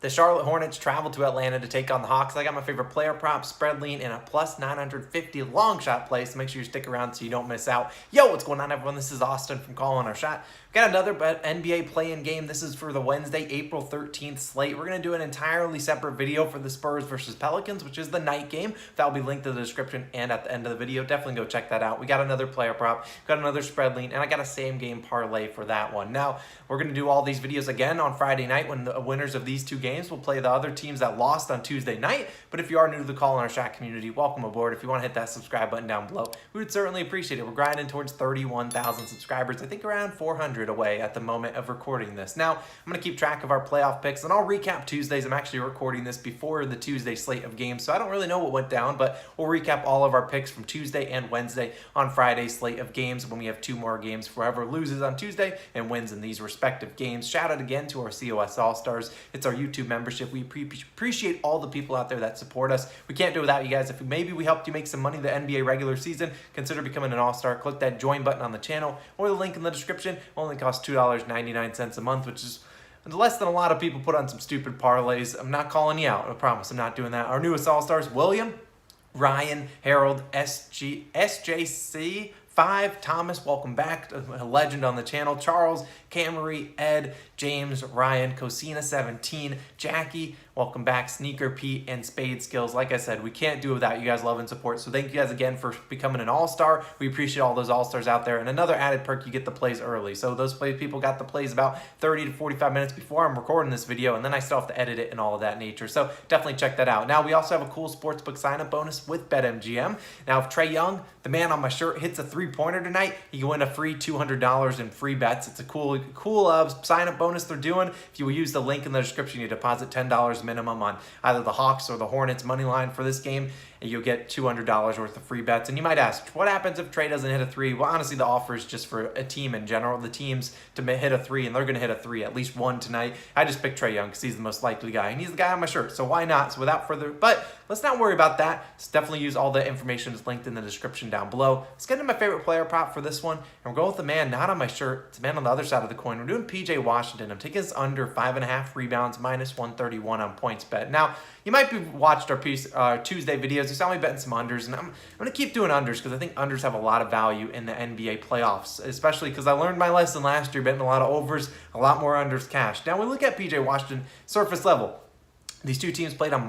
The Charlotte Hornets travel to Atlanta to take on the Hawks. I got my favorite player prop, spread lean, and a plus 950 long shot play, so make sure you stick around so you don't miss out. Yo, what's going on, everyone? This is Austin from Calling Our Shot. Got another NBA play-in game. This is for the Wednesday, April 13th slate. We're going to do an entirely separate video for the Spurs versus Pelicans, which is the night game. That will be linked in the description and at the end of the video. Definitely go check that out. We got another player prop, got another spread lean, and I got a same game parlay for that one. Now, we're going to do all these videos again on Friday night when the winners of these two games will play the other teams that lost on Tuesday night. But if you are new to the Calling Our Shot community, welcome aboard. If you want to hit that subscribe button down below, we would certainly appreciate it. We're grinding towards 31,000 subscribers. I think around 400 away at the moment of recording this. Now, I'm going to keep track of our playoff picks, and I'll recap Tuesdays. I'm actually recording this before the Tuesday slate of games, so I don't really know what went down, but we'll recap all of our picks from Tuesday and Wednesday on Friday's slate of games when we have two more games for whoever loses on Tuesday and wins in these respective games. Shout out again to our COS All-Stars. It's our YouTube membership. We appreciate all the people out there that support us. We can't do it without you guys. If maybe we helped you make some money the NBA regular season, consider becoming an All-Star. Click that join button on the channel or the link in the description. It only costs $2.99 a month, which is less than a lot of people put on some stupid parlays. I'm not calling you out. I promise I'm not doing that. Our newest All-Stars, William, Ryan, Harold, SJC, 5, Thomas, welcome back, a legend on the channel, Charles, Camry, Ed, James, Ryan, Cosina 17, Jackie, welcome back, Sneaker Pete, and Spade Skills. Like I said, we can't do it without you guys' love and support, so thank you guys again for becoming an All-Star. We appreciate all those All-Stars out there, and another added perk, you get the plays early. So those people got the plays about 30 to 45 minutes before I'm recording this video, and then I still have to edit it and all of that nature, so definitely check that out. Now, we also have a cool sportsbook sign-up bonus with BetMGM. Now, if Trae Young, the man on my shirt, hits a three-pointer tonight, you can win a free $200 in free bets. It's a cool sign-up bonus they're doing. If you will use the link in the description, you deposit $10 minimum on either the Hawks or the Hornets money line for this game, and you'll get $200 worth of free bets. And you might ask, what happens if Trae doesn't hit a three? Well, honestly, the offer is just for a team in general. The teams to hit a three, and they're going to hit a three, at least one tonight. I just picked Trae Young because he's the most likely guy, and he's the guy on my shirt, so why not? So without further, but let's not worry about that. Let's definitely use all the information that's linked in the description down below. Let's get into my favorite player prop for this one, and we're going with the man not on my shirt. It's the man on the other side of the coin. We're doing PJ Washington. I'm taking his under 5.5 rebounds, minus 131 on PointsBet. Now, you might be watched our Tuesday videos. You saw me betting some unders, and I'm going to keep doing unders because I think unders have a lot of value in the NBA playoffs, especially because I learned my lesson last year betting a lot of overs, a lot more unders cash. Now, we look at PJ Washington surface level. These two teams played on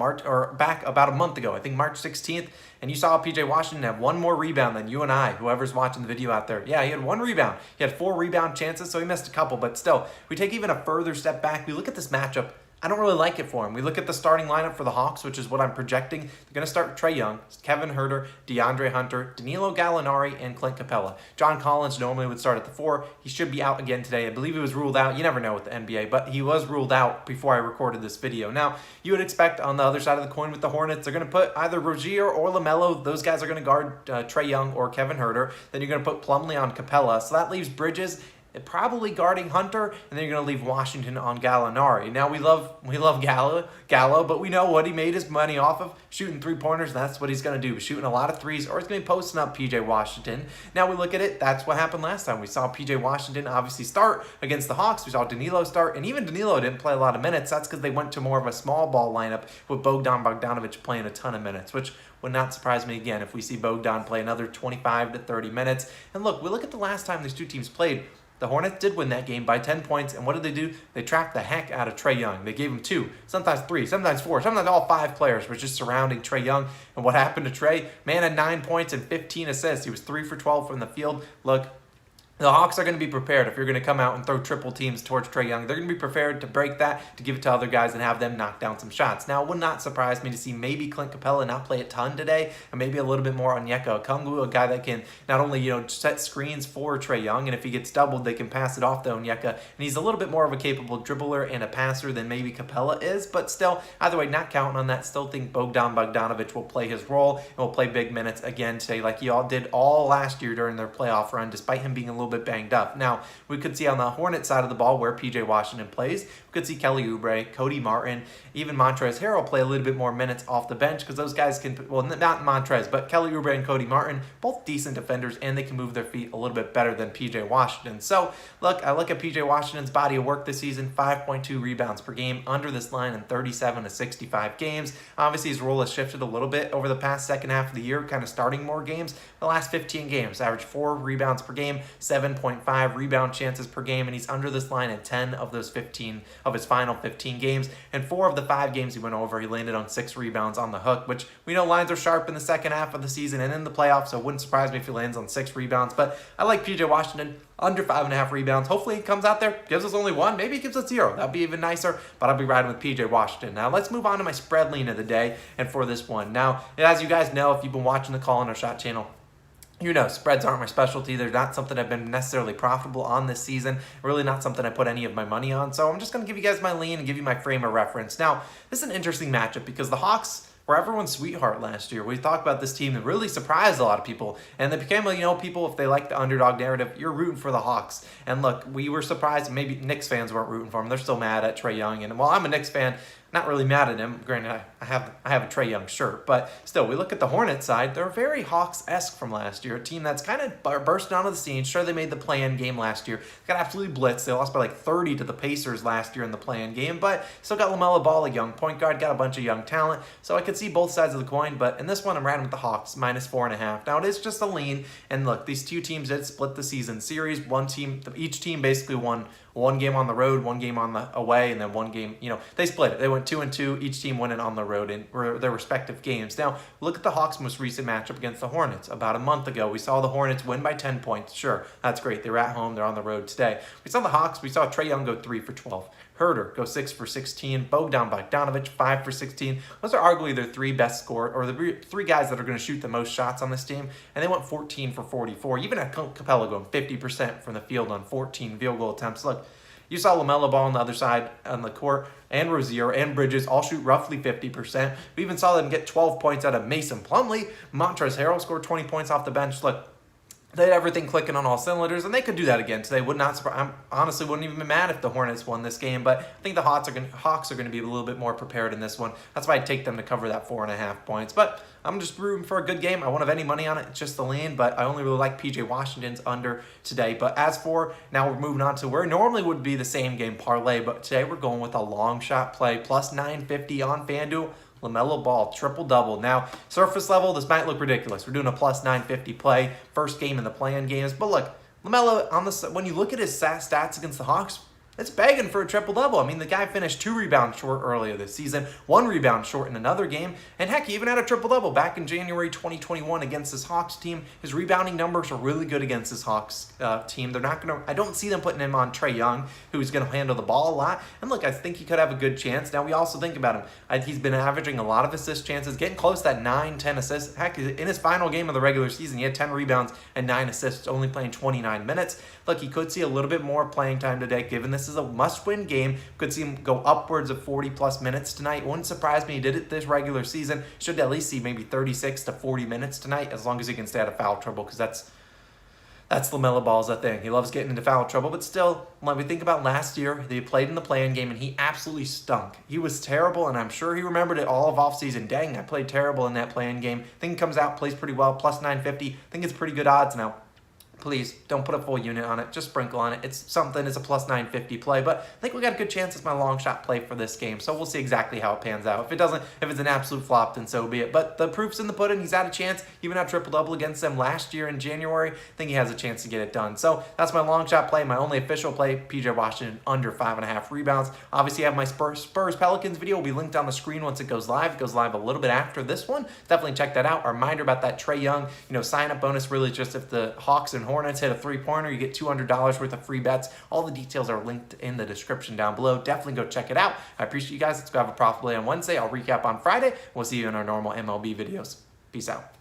back about a month ago, I think March 16th, and you saw PJ Washington have one more rebound than you and I, whoever's watching the video out there. Yeah, he had one rebound. He had 4 rebound chances, so he missed a couple, but still, we take even a further step back. We look at this matchup. I don't really like it for him. We look at the starting lineup for the Hawks, which is what I'm projecting. They're going to start with Trae Young, Kevin Huerter, DeAndre Hunter, Danilo Gallinari, and Clint Capella. John Collins normally would start at the 4. He should be out again today. I believe he was ruled out. You never know with the NBA, but he was ruled out before I recorded this video. Now, you would expect on the other side of the coin with the Hornets, they're going to put either Rozier or LaMelo. Those guys are going to guard Trae Young or Kevin Huerter. Then you're going to put Plumlee on Capella. So that leaves Bridges probably guarding Hunter, and then you're going to leave Washington on Gallinari. Now, we love Gallo, but we know what he made his money off of, shooting three-pointers. That's what he's going to do, shooting a lot of threes, or he's going to be posting up PJ Washington. Now, we look at it. That's what happened last time. We saw PJ Washington obviously start against the Hawks. We saw Danilo start, and even Danilo didn't play a lot of minutes. That's because they went to more of a small ball lineup with Bogdan Bogdanovic playing a ton of minutes, which would not surprise me again if we see Bogdan play another 25 to 30 minutes. And look, we look at the last time these two teams played. The Hornets did win that game by 10 points, and what did they do? They tracked the heck out of Trae Young. They gave him 2, sometimes 3, sometimes 4, sometimes all 5 players were just surrounding Trae Young. And what happened to Trae? Man had 9 points and 15 assists. He was 3 for 12 from the field. Look, the Hawks are going to be prepared if you're going to come out and throw triple teams towards Trae Young. They're going to be prepared to break that, to give it to other guys and have them knock down some shots. Now, it would not surprise me to see maybe Clint Capella not play a ton today, and maybe a little bit more on Onyeka Okongwu, a guy that can not only set screens for Trae Young, and if he gets doubled, they can pass it off to Onyeka. And he's a little bit more of a capable dribbler and a passer than maybe Capella is, but still, either way, not counting on that. Still think Bogdan Bogdanovic will play his role and will play big minutes again today, like he all did all last year during their playoff run, despite him being a little bit banged up. Now, we could see on the Hornets side of the ball where PJ Washington plays. could see Kelly Oubre, Cody Martin, even Montrezl Harrell play a little bit more minutes off the bench because those guys can, well, not Montrezl, but Kelly Oubre and Cody Martin, both decent defenders, and they can move their feet a little bit better than PJ Washington. So, look, I look at PJ Washington's body of work this season, 5.2 rebounds per game under this line in 37 to 65 games. Obviously, his role has shifted a little bit over the past second half of the year, kind of starting more games. The last 15 games, averaged 4 rebounds per game, 7.5 rebound chances per game, and he's under this line in 10 of those 15 of his final 15 games. And 4 of the 5 games he went over, he landed on 6 rebounds on the hook, which we know lines are sharp in the second half of the season and in the playoffs, so it wouldn't surprise me if he lands on 6 rebounds. But I like PJ Washington under 5.5 rebounds. Hopefully he comes out there, gives us only 1, maybe he gives us 0. That'd be even nicer, but I'll be riding with PJ Washington. Now let's move on to my spread lean of the day and for this one. Now, as you guys know, if you've been watching the Call and Shot channel, you know, spreads aren't my specialty. They're not something I've been necessarily profitable on this season. Really not something I put any of my money on. So I'm just going to give you guys my lean and give you my frame of reference. Now, this is an interesting matchup because the Hawks were everyone's sweetheart last year. We talked about this team that really surprised a lot of people, and they became, you know, people, if they like the underdog narrative, you're rooting for the Hawks. And look, we were surprised. Maybe Knicks fans weren't rooting for them. They're still mad at Trae Young, and while I'm a Knicks fan, not really mad at him. Granted, I have a Trae Young shirt, but still, we look at the Hornets side. They're very Hawks-esque from last year. A team that's kind of bursting onto the scene. Sure, they made the play-in game last year. Got absolutely blitzed. They lost by like 30 to the Pacers last year in the play-in game, but still got LaMelo Ball, a young point guard, got a bunch of young talent. So I could see both sides of the coin, but in this one, I'm riding with the Hawks, -4.5. Now, it is just a lean, and look, these two teams did split the season series. Each team basically won 1 game on the road, 1 game on the away, and then 1 game, you know, they split it. They went 2-2, each team winning on the road in their respective games. Now, look at the Hawks' most recent matchup against the Hornets. About a month ago, we saw the Hornets win by 10 points. Sure, that's great. They were at home. They're on the road today. We saw the Hawks. We saw Trae Young go 3 for 12. Herter go 6 for 16. Bogdanovich 5 for 16. Those are arguably their 3 best score, or the 3 guys that are going to shoot the most shots on this team, and they went 14 for 44. Even at Capella going 50% from the field on 14 field goal attempts. Look, you saw LaMelo Ball on the other side on the court, and Rozier and Bridges all shoot roughly 50%. We even saw them get 12 points out of Mason Plumlee. Montrezl Harrell scored 20 points off the bench. Look, they had everything clicking on all cylinders, and they could do that again today. Would not surprise. I honestly wouldn't even be mad if the Hornets won this game, but I think the Hawks are going to be a little bit more prepared in this one. That's why I'd take them to cover that 4.5 points. But I'm just rooting for a good game. I won't have any money on it. It's just the lean, but I only really like PJ Washington's under today. But as for, now we're moving on to where normally would be the same game parlay, but today we're going with a long shot play, plus 950 on FanDuel. LaMelo Ball, triple-double. Now, surface level, this might look ridiculous. We're doing a plus 950 play, first game in the play-in games. But look, LaMelo, when you look at his stats against the Hawks, it's begging for a triple-double. I mean, the guy finished 2 rebounds short earlier this season, 1 rebound short in another game, and heck, he even had a triple-double back in January 2021 against this Hawks team. His rebounding numbers are really good against this Hawks team. They're not going to, I don't see them putting him on Trae Young, who's going to handle the ball a lot. And look, I think he could have a good chance. Now, we also think about him. He's been averaging a lot of assist chances, getting close to that 9-10 assists. Heck, in his final game of the regular season, he had 10 rebounds and 9 assists, only playing 29 minutes. Look, he could see a little bit more playing time today, given this is a must-win game. Could see him go upwards of 40-plus minutes tonight. Wouldn't surprise me. He did it this regular season. Should at least see maybe 36 to 40 minutes tonight, as long as he can stay out of foul trouble, because that's LaMelo Ball's thing. He loves getting into foul trouble, but still, when we think about last year, they played in the play-in game, and he absolutely stunk. He was terrible, and I'm sure he remembered it all of offseason. Dang, I played terrible in that play-in game. Think he comes out, plays pretty well, plus 950. Think it's pretty good odds now. Please don't put a full unit on it. Just sprinkle on it. It's something. It's a plus 950 play, but I think we got a good chance. It's my long shot play for this game, so we'll see exactly how it pans out. If it doesn't, if it's an absolute flop, then so be it. But the proof's in the pudding. He's had a chance. Even had triple-double against them last year in January. I think he has a chance to get it done. So that's my long shot play. My only official play, PJ Washington under 5.5 rebounds. Obviously, I have my Spurs-Pelicans video. Will be linked on the screen once it goes live. It goes live a little bit after this one. Definitely check that out. A reminder about that Trae Young, sign-up bonus. Really just if the Hawks and Hornets hit a three-pointer, you get $200 worth of free bets. All the details are linked in the description down below. Definitely go check it out. I appreciate you guys. Let's go have a profitable day on Wednesday. I'll recap on Friday. We'll see you in our normal MLB videos. Peace out.